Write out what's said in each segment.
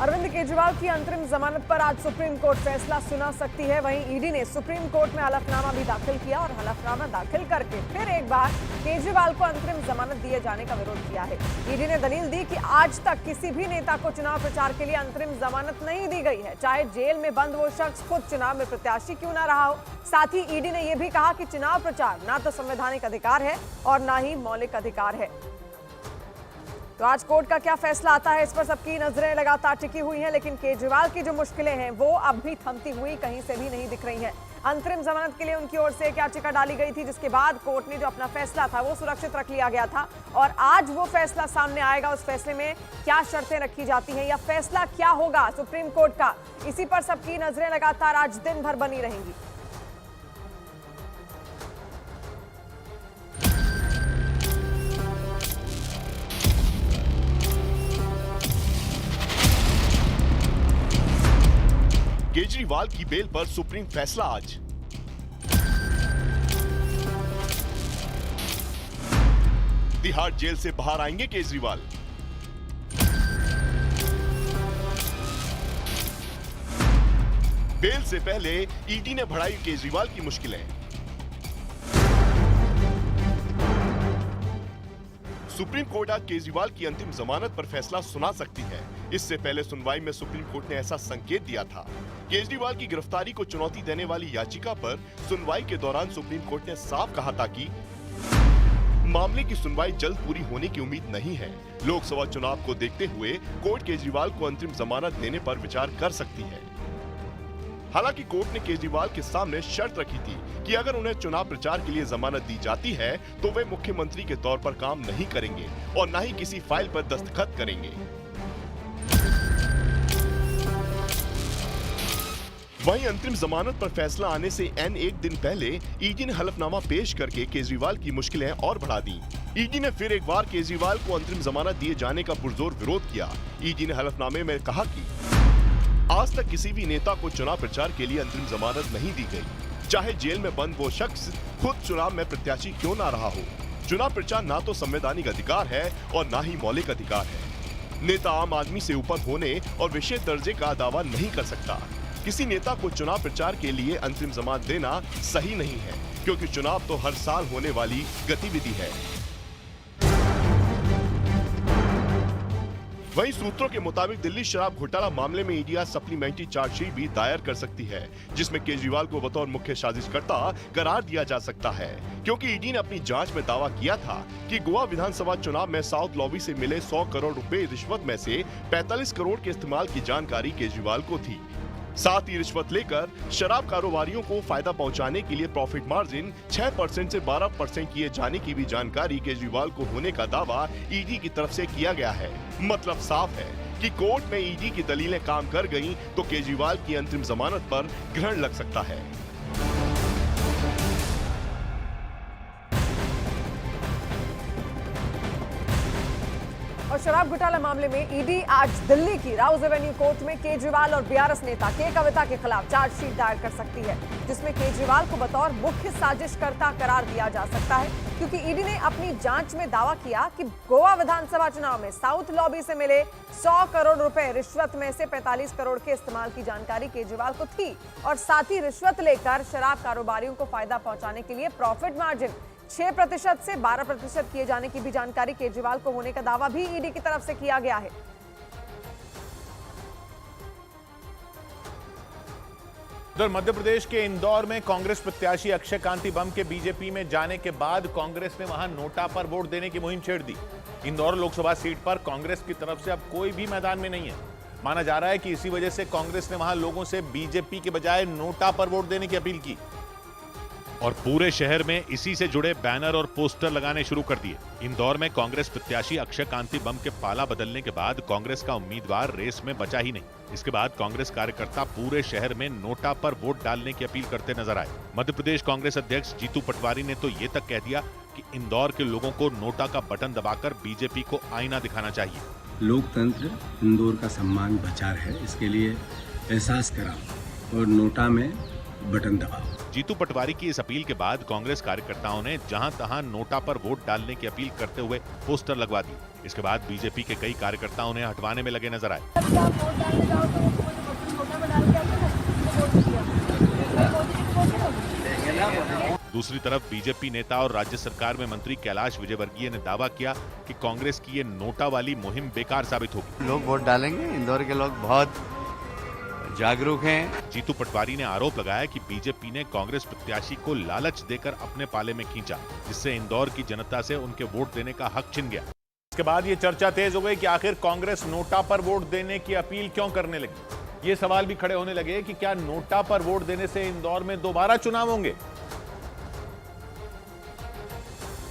अरविंद केजरीवाल की अंतरिम जमानत पर आज सुप्रीम कोर्ट फैसला सुना सकती है। वहीं ईडी ने सुप्रीम कोर्ट में हलफनामा भी दाखिल किया और हलफनामा दाखिल करके फिर एक बार केजरीवाल को अंतरिम जमानत दिए जाने का विरोध किया है। ईडी ने दलील दी कि आज तक किसी भी नेता को चुनाव प्रचार के लिए अंतरिम जमानत नहीं दी गई है, चाहे जेल में बंद वो शख्स खुद चुनाव में प्रत्याशी क्यों ना रहा हो। साथ ही ईडी ने यह भी कहा कि चुनाव प्रचार ना तो संवैधानिक अधिकार है और ना ही मौलिक अधिकार है। तो आज कोर्ट का क्या फैसला आता है, इस पर सबकी नजरें लगातार टिकी हुई हैं, लेकिन केजरीवाल की जो मुश्किलें हैं वो अब भी थमती हुई कहीं से भी नहीं दिख रही हैं। अंतरिम जमानत के लिए उनकी ओर से एक याचिका डाली गई थी, जिसके बाद कोर्ट ने जो अपना फैसला था वो सुरक्षित रख लिया गया था और आज वो फैसला सामने आएगा। उस फैसले में क्या शर्तें रखी जाती हैं या फैसला क्या होगा सुप्रीम कोर्ट का, इसी पर सबकी नजरें लगातार आज दिन भर बनी रहेंगी। केजरीवाल की बेल पर सुप्रीम फैसला आज। तिहाड़ जेल से बाहर आएंगे केजरीवाल। बेल से पहले ईडी ने बढ़ाई केजरीवाल की मुश्किलें। सुप्रीम कोर्ट आज केजरीवाल की अंतिम जमानत पर फैसला सुना सकती है। इससे पहले सुनवाई में सुप्रीम कोर्ट ने ऐसा संकेत दिया था। केजरीवाल की गिरफ्तारी को चुनौती देने वाली याचिका पर सुनवाई के दौरान सुप्रीम कोर्ट ने साफ कहा था कि मामले की सुनवाई जल्द पूरी होने की उम्मीद नहीं है। लोकसभा चुनाव को देखते हुए कोर्ट केजरीवाल को अंतरिम जमानत देने पर विचार कर सकती है। हालांकि कोर्ट ने केजरीवाल के सामने शर्त रखी थी कि अगर उन्हें चुनाव प्रचार के लिए जमानत दी जाती है तो वे मुख्यमंत्री के तौर पर काम नहीं करेंगे और न ही किसी फाइल पर दस्तखत करेंगे। वहीं अंतरिम जमानत पर फैसला आने से एक दिन पहले ईडी ने हलफनामा पेश करके केजरीवाल की मुश्किलें और बढ़ा दी। ईडी ने फिर एक बार केजरीवाल को अंतरिम जमानत दिए जाने का पुरजोर विरोध किया। ईडी ने हलफनामे में कहा कि आज तक किसी भी नेता को चुनाव प्रचार के लिए अंतरिम जमानत नहीं दी गई, चाहे जेल में बंद वो शख्स खुद चुनाव में प्रत्याशी क्यों ना रहा हो। चुनाव प्रचार ना तो संवैधानिक अधिकार है और ना ही मौलिक अधिकार है। नेता आम आदमी से ऊपर होने और विशेष दर्जे का दावा नहीं कर सकता। किसी नेता को चुनाव प्रचार के लिए अंतरिम जमानत देना सही नहीं है, क्योंकि चुनाव तो हर साल होने वाली गतिविधि है। वहीं सूत्रों के मुताबिक दिल्ली शराब घोटाला मामले में ईडी सप्लीमेंट्री चार्जशीट भी दायर कर सकती है, जिसमें केजरीवाल को बतौर मुख्य साजिशकर्ता करार दिया जा सकता है, क्योंकि ईडी ने अपनी जांच में दावा किया था कि गोवा विधानसभा चुनाव में साउथ लॉबी से मिले 100 करोड़ रुपए रिश्वत में से 45 करोड़ के इस्तेमाल की जानकारी केजरीवाल को थी। साथ ही रिश्वत लेकर शराब कारोबारियों को फायदा पहुंचाने के लिए प्रॉफिट मार्जिन 6% से 12% किए जाने की भी जानकारी केजरीवाल को होने का दावा ईडी की तरफ से किया गया है। मतलब साफ है कि कोर्ट में ईडी की दलीलें काम कर गईं तो केजरीवाल की अंतरिम जमानत पर ग्रहण लग सकता है। और शराब घोटाला मामले में ईडी आज दिल्ली की राउज एवेन्यू कोर्ट में केजरीवाल और बीआरएस नेता के कविता के खिलाफ चार्जशीट दायर कर सकती है, जिसमें केजरीवाल को बतौर मुख्य साजिशकर्ता करार दिया जा सकता है, क्योंकि ईडी ने अपनी जांच में दावा किया कि गोवा विधानसभा चुनाव में साउथ लॉबी से मिले 100 करोड़ रुपए रिश्वत में से 45 करोड़ के इस्तेमाल की जानकारी केजरीवाल को थी और साथ ही रिश्वत लेकर शराब कारोबारियों को फायदा पहुंचाने के लिए प्रॉफिट मार्जिन 6% से 12% किए जाने की भी जानकारी केजरीवाल को होने का दावा भी ईडी की तरफ से किया गया है। उधर मध्य प्रदेश के इंदौर में कांग्रेस प्रत्याशी अक्षय कांति बम के बीजेपी में जाने के बाद कांग्रेस ने वहां नोटा पर वोट देने की मुहिम छेड़ दी। इंदौर लोकसभा सीट पर कांग्रेस की तरफ से अब कोई भी मैदान में नहीं है। माना जा रहा है कि इसी वजह से कांग्रेस ने वहां लोगों से बीजेपी के बजाय नोटा पर वोट देने की अपील की और पूरे शहर में इसी से जुड़े बैनर और पोस्टर लगाने शुरू कर दिए। इंदौर में कांग्रेस प्रत्याशी अक्षय कांति बम के पाला बदलने के बाद कांग्रेस का उम्मीदवार रेस में बचा ही नहीं। इसके बाद कांग्रेस कार्यकर्ता पूरे शहर में नोटा पर वोट डालने की अपील करते नजर आए। मध्य प्रदेश कांग्रेस अध्यक्ष जीतू पटवारी ने तो ये तक कह दिया कि इंदौर के लोगों को नोटा का बटन दबाकर बीजेपी को आईना दिखाना चाहिए। लोकतंत्र इंदौर का सम्मान बचा है, इसके लिए एहसास कराओ और नोटा में बटन दबाओ। जीतू पटवारी की इस अपील के बाद कांग्रेस कार्यकर्ताओं ने जहां तहां नोटा पर वोट डालने की अपील करते हुए पोस्टर लगवा दिए। इसके बाद बीजेपी के कई कार्यकर्ताओं ने हटवाने में लगे नजर आए। दूसरी तरफ बीजेपी नेता और राज्य सरकार में मंत्री कैलाश विजयवर्गीय ने दावा किया कि कांग्रेस की ये नोटा वाली मुहिम बेकार साबित होगी। लोग वोट डालेंगे, इंदौर के लोग बहुत जागरूक हैं। जीतू पटवारी ने आरोप लगाया कि बीजेपी ने कांग्रेस प्रत्याशी को लालच देकर अपने पाले में खींचा, जिससे इंदौर की जनता से उनके वोट देने का हक छिन गया। इसके बाद ये चर्चा तेज हो गई कि आखिर कांग्रेस नोटा पर वोट देने की अपील क्यों करने लगी। ये सवाल भी खड़े होने लगे कि क्या नोटा पर वोट देने से इंदौर में दोबारा चुनाव होंगे,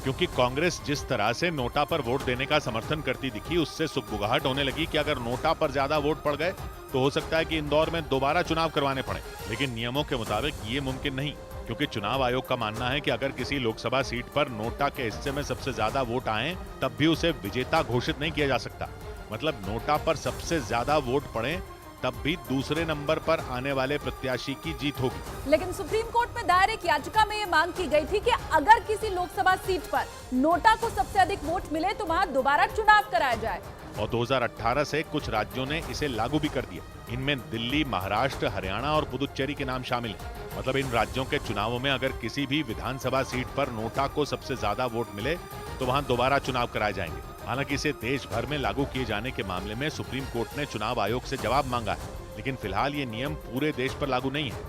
क्योंकि कांग्रेस जिस तरह से नोटा पर वोट देने का समर्थन करती दिखी, उससे सुगबुगाहट होने लगी कि अगर नोटा पर ज्यादा वोट पड़ गए तो हो सकता है कि इंदौर में दोबारा चुनाव करवाने पड़े। लेकिन नियमों के मुताबिक ये मुमकिन नहीं, क्योंकि चुनाव आयोग का मानना है कि अगर किसी लोकसभा सीट पर नोटा के हिस्से में सबसे ज्यादा वोट आए तब भी उसे विजेता घोषित नहीं किया जा सकता। मतलब नोटा पर सबसे ज्यादा वोट पड़े तब भी दूसरे नंबर पर आने वाले प्रत्याशी की जीत होगी। लेकिन सुप्रीम कोर्ट में दायर एक याचिका में ये मांग की गई थी कि अगर किसी लोकसभा सीट पर नोटा को सबसे अधिक वोट मिले तो वहां दोबारा चुनाव कराया जाए। और 2018 से कुछ राज्यों ने इसे लागू भी कर दिया। इनमें दिल्ली, महाराष्ट्र, हरियाणा और पुदुच्चेरी के नाम शामिल हैं। मतलब इन राज्यों के चुनावों में अगर किसी भी विधानसभा सीट पर नोटा को सबसे ज्यादा वोट मिले तो वहां दोबारा चुनाव कराए जाएंगे। हालांकि इसे देश भर में लागू किए जाने के मामले में सुप्रीम कोर्ट ने चुनाव आयोग से जवाब मांगा है, लेकिन फिलहाल ये नियम पूरे देश पर लागू नहीं है।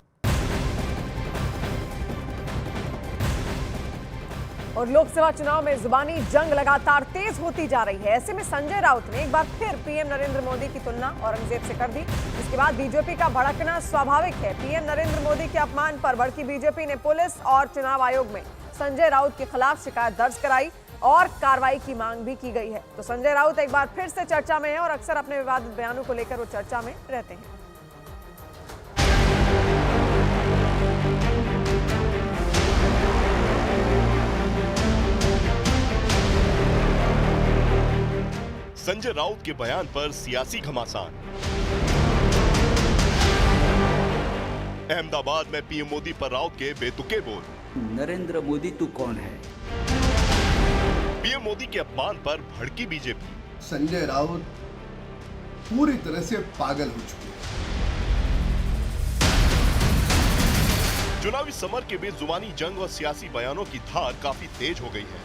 और लोकसभा चुनाव में जुबानी जंग लगातार तेज होती जा रही है। ऐसे में संजय राउत ने एक बार फिर पीएम नरेंद्र मोदी की तुलना औरंगजेब से कर दी। इसके बाद बीजेपी का भड़कना स्वाभाविक है। पीएम नरेंद्र मोदी के अपमान पर भड़की बीजेपी ने पुलिस और चुनाव आयोग में संजय राउत के खिलाफ शिकायत दर्ज कराई और कार्रवाई की मांग भी की गई है। तो संजय राउत एक बार फिर से चर्चा में है और अक्सर अपने विवादित बयानों को लेकर वो चर्चा में रहते हैं। संजय राउत के बयान पर सियासी घमासान। अहमदाबाद में पीएम मोदी पर राउत के बेतुके बोल। नरेंद्र मोदी तू कौन है? पीएम मोदी के अपमान पर भड़की बीजेपी। संजय राउत पूरी तरह से पागल हो चुके हैं। चुनावी समर के बीच जुबानी जंग और सियासी बयानों की धार काफी तेज हो गई है।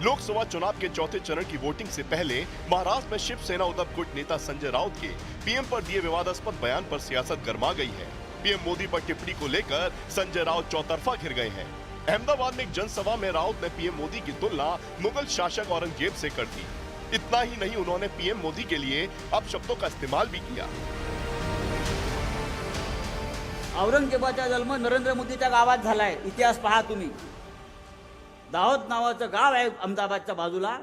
लोकसभा चुनाव के चौथे चरण की वोटिंग से पहले महाराष्ट्र में शिवसेना उद्धव गुट नेता संजय राउत के पीएम पर दिए विवादास्पद बयान पर सियासत गर्मा गई है। पीएम मोदी पर टिप्पणी को लेकर संजय राउत चौतरफा घिर गए हैं। अहमदाबाद में एक जनसभा में राउत ने पीएम मोदी की तुलना मुगल शासक औरंगजेब से कर दी। इतना ही नहीं, उन्होंने पीएम मोदी के लिए अपशब्दों का इस्तेमाल भी किया। औरंगजेबाचा जन्म नरेंद्र मोदीच्या गावात झालाय। इतिहास पहा तुम्ही। दाहोद नावाचं गाव आहे अहमदाबादच्या बाजूला।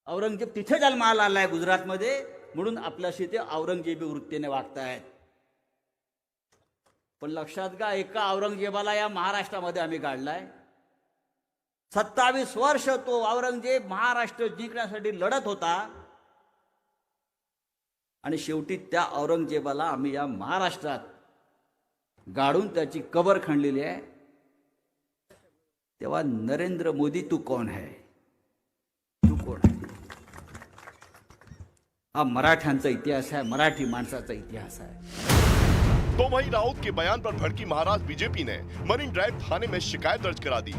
औरंगजेब तिथे जन्माला आलाय गुजरातमध्ये, म्हणून आपल्याशी ते औरंगजेबी वृत्तीने वागतायत। पण लक्षात घ्या, एका औरंगजेबाला या महाराष्ट्रामध्ये आम्ही काढलाय। 27 वर्ष तो औरंगजेब महाराष्ट्र जिंकण्यासाठी लढत होता आणि शेवटी त्या औरंगजेबाला आम्ही या महाराष्ट्रात गाडून त्याची कबर खणलेली आहे। तेव्हा नरेंद्र मोदी तू कौन है? तू कोण आहे? हा मराठ्यांचा इतिहास आहे, मराठी माणसाचा इतिहास आहे। तो वहीं राउत के बयान पर भड़की महाराष्ट्र बीजेपी ने मरीन ड्राइव थाने में शिकायत दर्ज करा दी।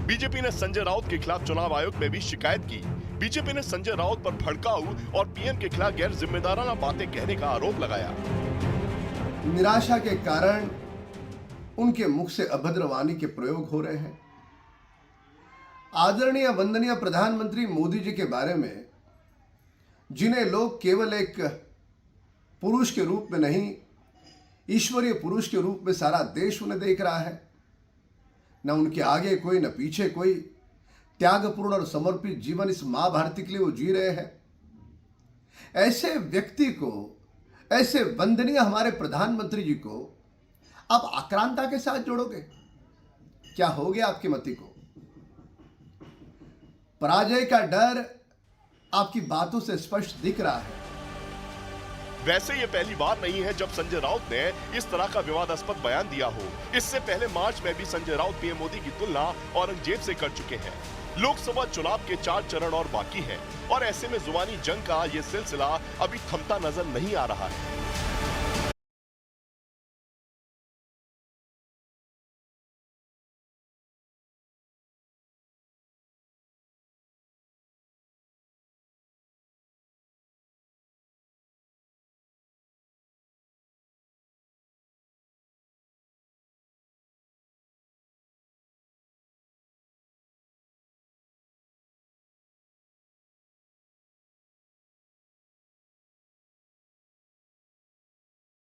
बीजेपी ने संजय राउत के खिलाफ चुनाव आयोग में भी शिकायत की। बीजेपी ने संजय राउत पर भड़काऊ और पीएम के खिलाफ गैर जिम्मेदाराना बातें कहने का आरोप लगाया। निराशा के कारण उनके मुख से अभद्र वाणी के प्रयोग हो रहे हैं। आदरणीय वंदनीय प्रधानमंत्री मोदी जी के बारे में, जिन्हें लोग केवल एक पुरुष के रूप में नहीं, ईश्वरीय पुरुष के रूप में सारा देश उन्हें देख रहा है। न उनके आगे कोई, न पीछे कोई। त्यागपूर्ण और समर्पित जीवन इस मां भारती के लिए वो जी रहे हैं। ऐसे व्यक्ति को, ऐसे वंदनीय हमारे प्रधानमंत्री जी को आप आक्रांता के साथ जोड़ोगे? क्या हो गया आपकी मति को? पराजय का डर आपकी बातों से स्पष्ट दिख रहा है। वैसे ये पहली बार नहीं है जब संजय राउत ने इस तरह का विवादास्पद बयान दिया हो। इससे पहले मार्च में भी संजय राउत पीएम मोदी की तुलना औरंगजेब से कर चुके हैं। लोकसभा चुनाव के 4 चरण और बाकी हैं और ऐसे में जुबानी जंग का ये सिलसिला अभी थमता नजर नहीं आ रहा है।